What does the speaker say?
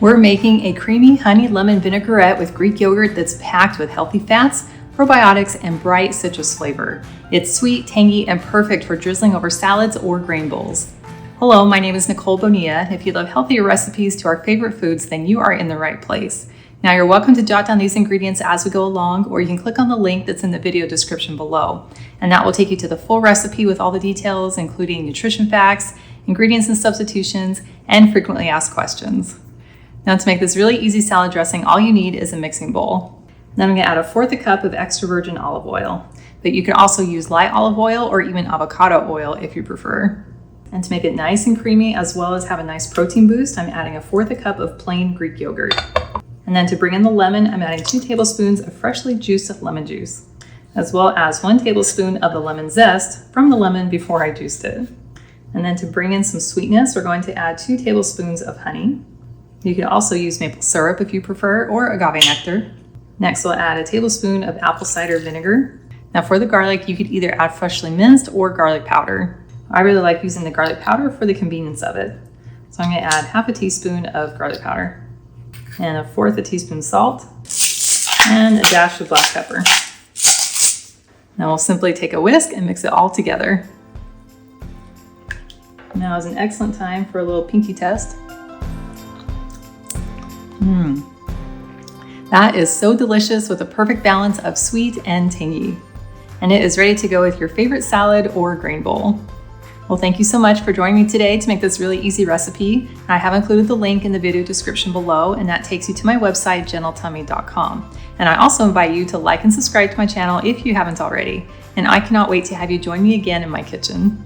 We're making a creamy honey lemon vinaigrette with Greek yogurt that's packed with healthy fats, probiotics, and bright citrus flavor. It's sweet, tangy, and perfect for drizzling over salads or grain bowls. Hello, my name is Nicole Bonilla. If you love healthier recipes to our favorite foods, then you are in the right place. Now you're welcome to jot down these ingredients as we go along, or you can click on the link that's in the video description below. And that will take you to the full recipe with all the details, including nutrition facts, ingredients and substitutions, and frequently asked questions. Now to make this really easy salad dressing, all you need is a mixing bowl. Then I'm gonna add 1/4 cup of extra virgin olive oil, but you can also use light olive oil or even avocado oil if you prefer. And to make it nice and creamy, as well as have a nice protein boost, I'm adding 1/4 cup of plain Greek yogurt. And then to bring in the lemon, I'm adding 2 tablespoons of freshly juiced lemon juice, as well as 1 tablespoon of the lemon zest from the lemon before I juiced it. And then to bring in some sweetness, we're going to add 2 tablespoons of honey. You can also use maple syrup if you prefer, or agave nectar. Next, we'll add 1 tablespoon of apple cider vinegar. Now for the garlic, you could either add freshly minced or garlic powder. I really like using the garlic powder for the convenience of it. So I'm gonna add 1/2 teaspoon of garlic powder and 1/4 teaspoon salt and a dash of black pepper. Now we'll simply take a whisk and mix it all together. Now is an excellent time for a little pinky test. That is so delicious with a perfect balance of sweet and tangy. And it is ready to go with your favorite salad or grain bowl. Well, thank you so much for joining me today to make this really easy recipe. I have included the link in the video description below, and that takes you to my website, gentletummy.com. And I also invite you to like and subscribe to my channel if you haven't already. And I cannot wait to have you join me again in my kitchen.